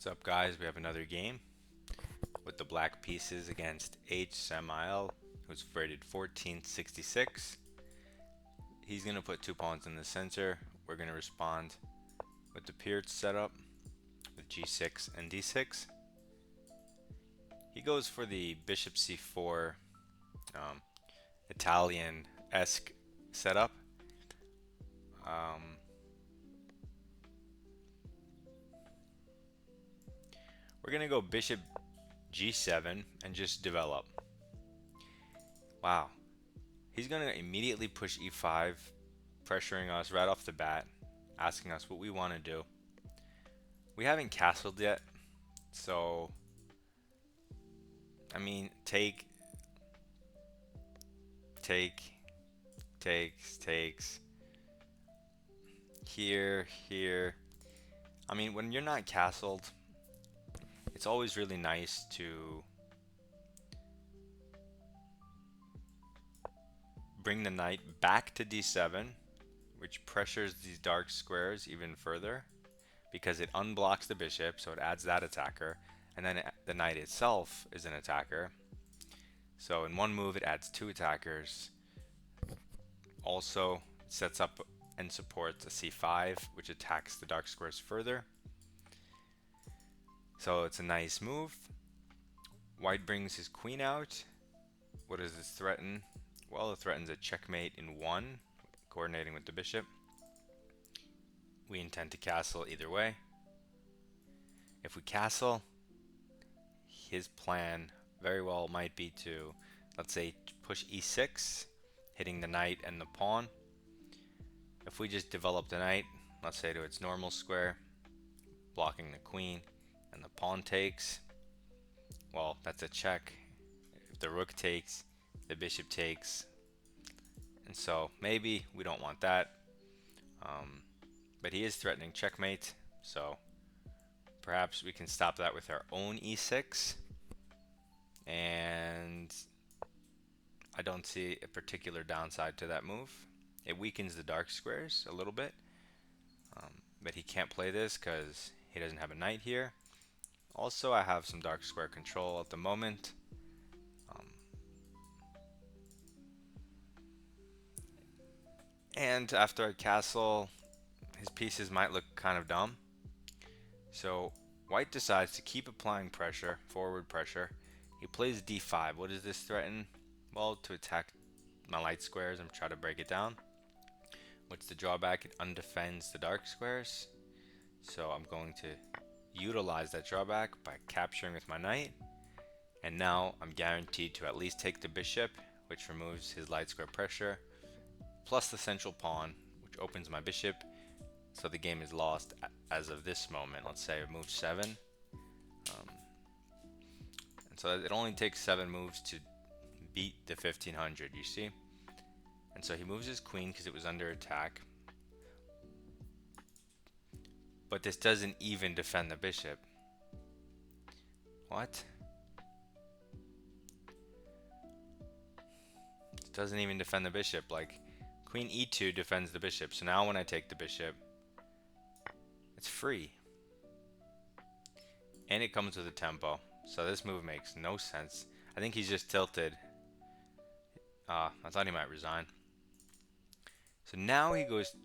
What's up, guys? We have another game with the black pieces against H. Samael, who's rated 1466. He's going to put two pawns in the center. We're going to respond with the PIRC setup with G6 and D6. He goes for the bishop C4 Italian-esque setup. We're going to go bishop G7 and just develop. Wow. He's going to immediately push E5, pressuring us right off the bat, asking us what we want to do. We haven't castled yet, so I mean, takes. Here. I mean, when you're not castled, it's always really nice to bring the knight back to D7, which pressures these dark squares even further because it unblocks the bishop, so it adds that attacker, and then the knight itself is an attacker. So in one move, it adds two attackers. Also, it sets up and supports a C5, which attacks the dark squares further. So it's a nice move. White brings his queen out. What does this threaten? Well, it threatens a checkmate in one, coordinating with the bishop. We intend to castle either way. If we castle, his plan very well might be to, let's say, push E6, hitting the knight and the pawn. If we just develop the knight, let's say to its normal square, blocking the queen, and the pawn takes, well, that's a check. If the rook takes, the bishop takes, and so maybe we don't want that. But he is threatening checkmate, so perhaps we can stop that with our own E6. And I don't see a particular downside to that move. It weakens the dark squares a little bit, but he can't play this because he doesn't have a knight here. Also, I have some dark square control at the moment. And after I castle, his pieces might look kind of dumb. So white decides to keep applying pressure, forward pressure. He plays D5. What does this threaten? Well, to attack my light squares and try to break it down. What's the drawback? It undefends the dark squares. So I'm going to utilize that drawback by capturing with my knight. And now I'm guaranteed to at least take the bishop, which removes his light square pressure, plus the central pawn, which opens my bishop. So the game is lost as of this moment. Let's say move 7. And so it only takes 7 moves to beat the 1500, you see? And so he moves his queen because it was under attack. But this doesn't even defend the bishop. What? This doesn't even defend the bishop. Like, queen e2 defends the bishop. So now when I take the bishop, it's free. And it comes with a tempo. So this move makes no sense. I think he's just tilted. I thought he might resign. So now he goes...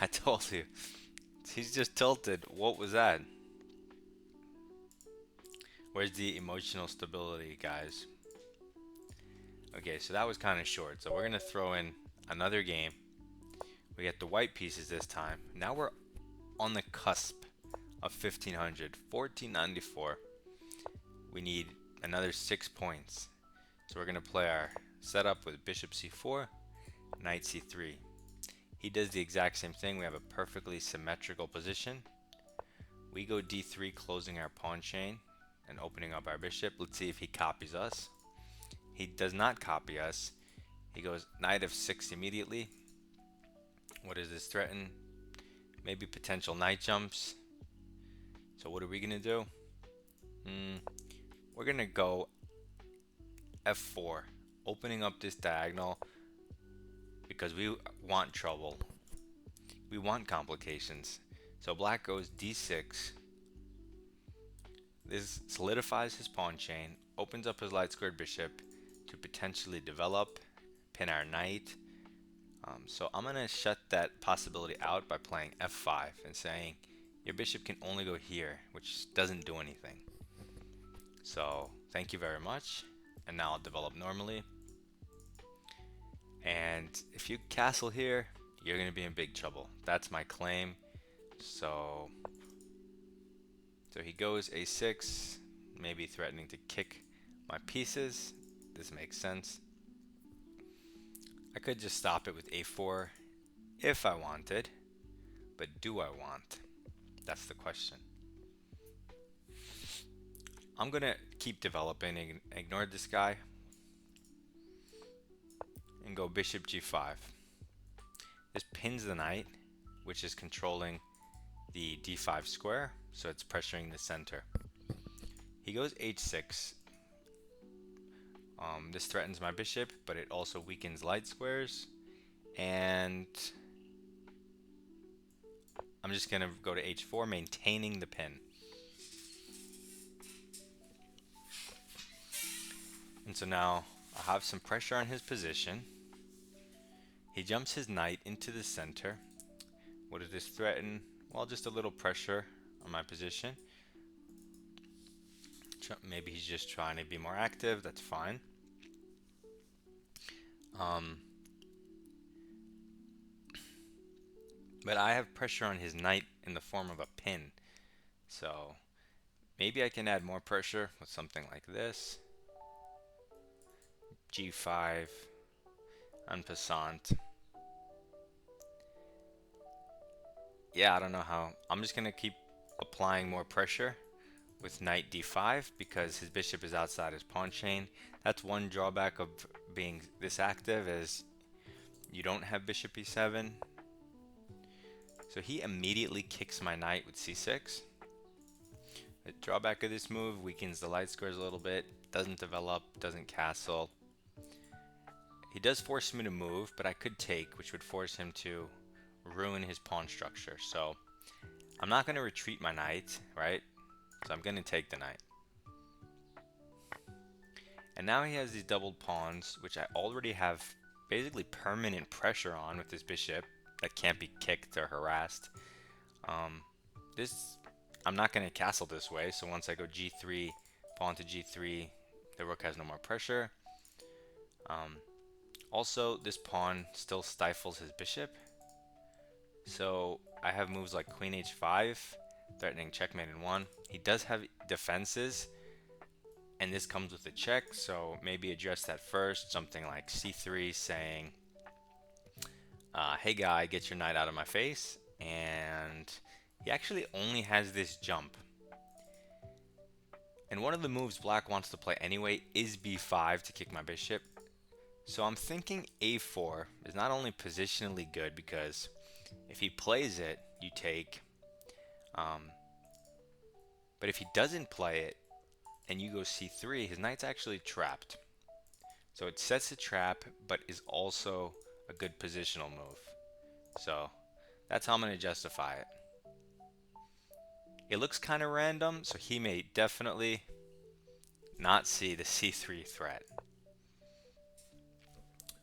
I told you. He's just tilted. What was that? Where's the emotional stability, guys? Okay, so that was kind of short. So we're going to throw in another game. We get the white pieces this time. Now we're on the cusp of 1500. 1494. We need another 6 points. So we're going to play our setup with bishop c4, knight c3. He does the exact same thing. We have a perfectly symmetrical position. We go d3, closing our pawn chain and opening up our bishop. Let's see if he copies us. He does not copy us. He goes knight f6 immediately. What does this threaten? Maybe potential knight jumps. So what are we going to do? We're going to go f4, opening up this diagonal because we want trouble. We want complications. So black goes d6. This solidifies his pawn chain, opens up his light squared bishop to potentially develop, pin our knight. So I'm going to shut that possibility out by playing f5 and saying your bishop can only go here, which doesn't do anything. So thank you very much, and now I'll develop normally. And if you castle here, you're going to be in big trouble. That's my claim. So he goes a6, maybe threatening to kick my pieces. This makes sense. I could just stop it with a4 if I wanted, but do I want? That's the question. I'm gonna keep developing and ignore this guy and go bishop g5. This pins the knight, which is controlling the d5 square, so it's pressuring the center. He goes h6. This threatens my bishop, but it also weakens light squares, and I'm just gonna go to h4, maintaining the pin. And so now I have some pressure on his position. He jumps his knight into the center. What does this threaten? Well, just a little pressure on my position. Maybe he's just trying to be more active. That's fine. But I have pressure on his knight in the form of a pin. So maybe I can add more pressure with something like this. G5, en passant. Yeah, I don't know how. I'm just going to keep applying more pressure with knight d5 because his bishop is outside his pawn chain. That's one drawback of being this active, is you don't have bishop e7. So he immediately kicks my knight with c6. The drawback of this move weakens the light squares a little bit, doesn't develop, doesn't castle. He does force me to move, but I could take, which would force him to ruin his pawn structure. So I'm not going to retreat my knight, right? So I'm going to take the knight. And now he has these doubled pawns, which I already have basically permanent pressure on with this bishop that can't be kicked or harassed. I'm not going to castle this way, so once I go g3, pawn to g3, the rook has no more pressure. Also, this pawn still stifles his bishop. So I have moves like queen h5, threatening checkmate in 1. He does have defenses, and this comes with a check, so maybe address that first. Something like c3 saying, hey guy, get your knight out of my face. And he actually only has this jump. And one of the moves black wants to play anyway is b5 to kick my bishop. So I'm thinking a4 is not only positionally good because if he plays it, you take. But if he doesn't play it and you go c3, his knight's actually trapped. So it sets a trap, but is also a good positional move. So that's how I'm going to justify it. It looks kind of random, so he may definitely not see the c3 threat.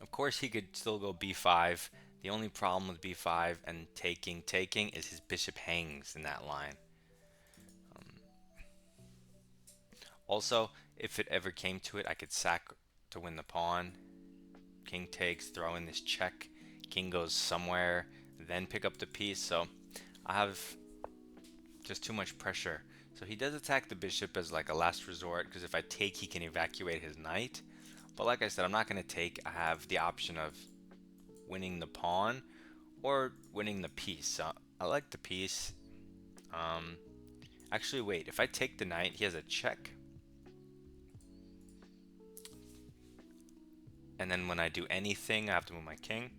Of course, he could still go b5. The only problem with b5 and taking is his bishop hangs in that line. Also, if it ever came to it, I could sack to win the pawn. King takes, throw in this check. King goes somewhere, then pick up the piece. So I have just too much pressure. So he does attack the bishop as like a last resort, because if I take, he can evacuate his knight. But like I said, I'm not going to take. I have the option of winning the pawn or winning the piece. So I like the piece. Actually, wait. If I take the knight, he has a check. And then when I do anything, I have to move my king.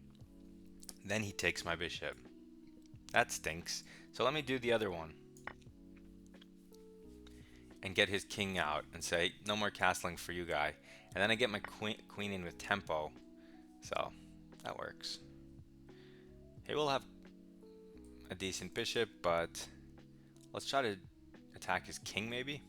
Then he takes my bishop. That stinks. So let me do the other one. And get his king out and say, no more castling for you, guy. And then I get my queen in with tempo. So that works. He will have a decent bishop, but let's try to attack his king maybe.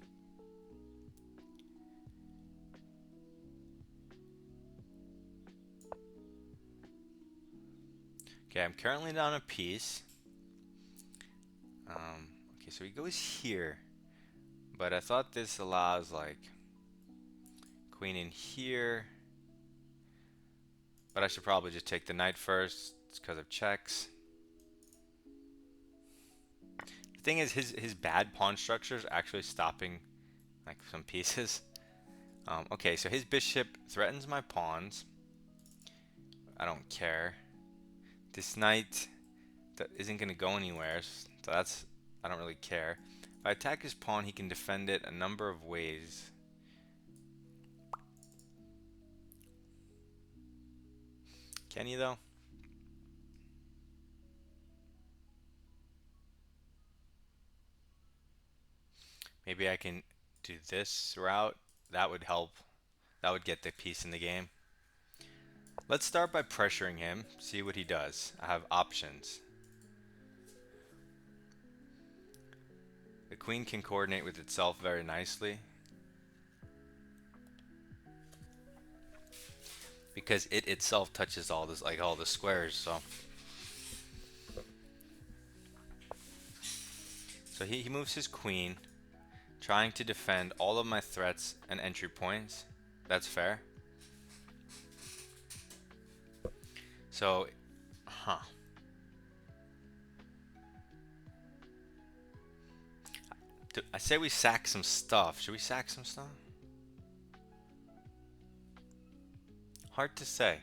Okay, I'm currently down a piece. Okay, so he goes here, but I thought this allows like queen in here, but I should probably just take the knight first. It's because of checks. The thing is, his bad pawn structure is actually stopping like some pieces. Okay, so his bishop threatens my pawns. I don't care. This knight that isn't going to go anywhere, so I don't really care. If I attack his pawn, he can defend it a number of ways. Can he though? Maybe I can do this route. That would help. That would get the piece in the game. Let's start by pressuring him, see what he does. I have options. The queen can coordinate with itself very nicely, because it itself touches all this, like all the squares. So he moves his queen, trying to defend all of my threats and entry points. That's fair. So, I say we sack some stuff. Should we sack some stuff? Hard to say.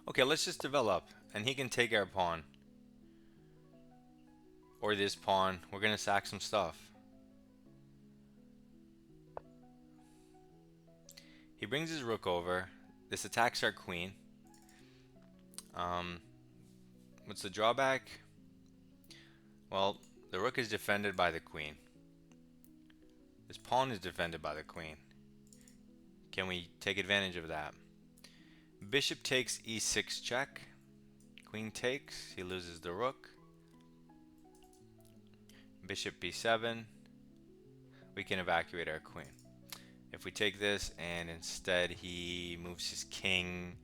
Okay, let's just develop, and he can take our pawn. Or this pawn. We're gonna sack some stuff. He brings his rook over. This attacks our queen. What's the drawback? Well, the rook is defended by the queen. This pawn is defended by the queen. Can we take advantage of that? Bishop takes e6 check. Queen takes. He loses the rook. Bishop b7. We can evacuate our queen. If we take this and instead he moves his king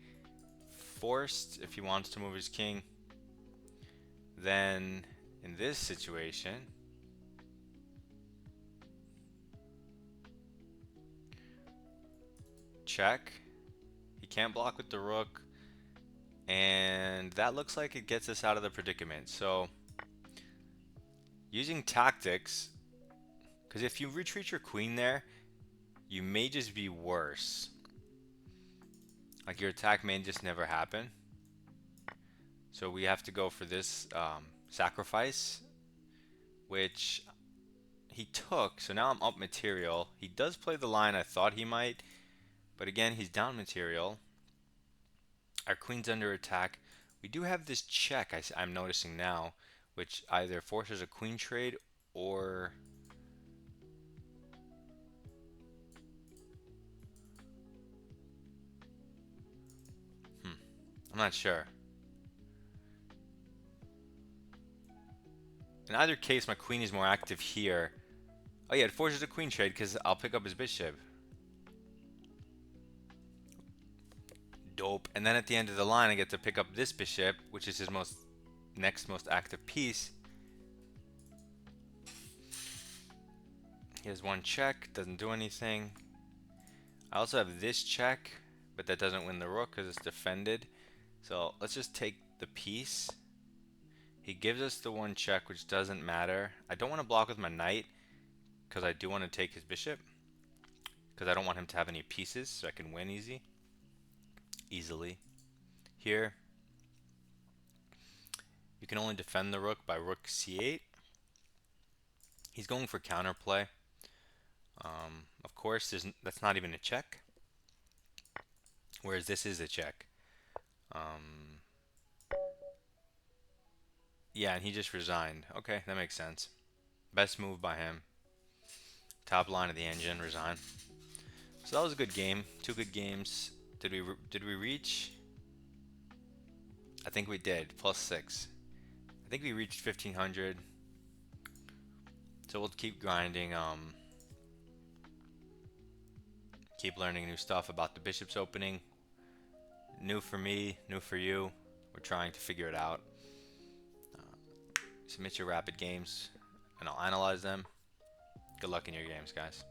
forced, if he wants to move his king, then in this situation, check. He can't block with the rook, and that looks like it gets us out of the predicament. So using tactics, because if you retreat your queen there, you may just be worse. Like your attack may just never happen. So we have to go for this sacrifice, which he took. So now I'm up material. He does play the line I thought he might, but again, he's down material. Our queen's under attack. We do have this check I'm noticing now, which either forces a queen trade or I'm not sure. In either case, my queen is more active here. Oh yeah, it forces a queen trade because I'll pick up his bishop. Dope. And then at the end of the line, I get to pick up this bishop, which is his next most active piece. He has one check, doesn't do anything. I also have this check, but that doesn't win the rook because it's defended. So let's just take the piece. He gives us the one check, which doesn't matter. I don't want to block with my knight because I do want to take his bishop, because I don't want him to have any pieces, so I can win easily. Here, you can only defend the rook by rook c8. He's going for counterplay. Of course, that's not even a check, whereas this is a check. Yeah, and he just resigned. Okay, that makes sense. Best move by him. Top line of the engine, resign. So that was a good game. Two good games. Did we reach? I think we did. +6. I think we reached 1500. So we'll keep grinding. Keep learning new stuff about the Bishop's opening. New for me, new for you. We're trying to figure it out. Submit your rapid games and I'll analyze them. Good luck in your games, guys.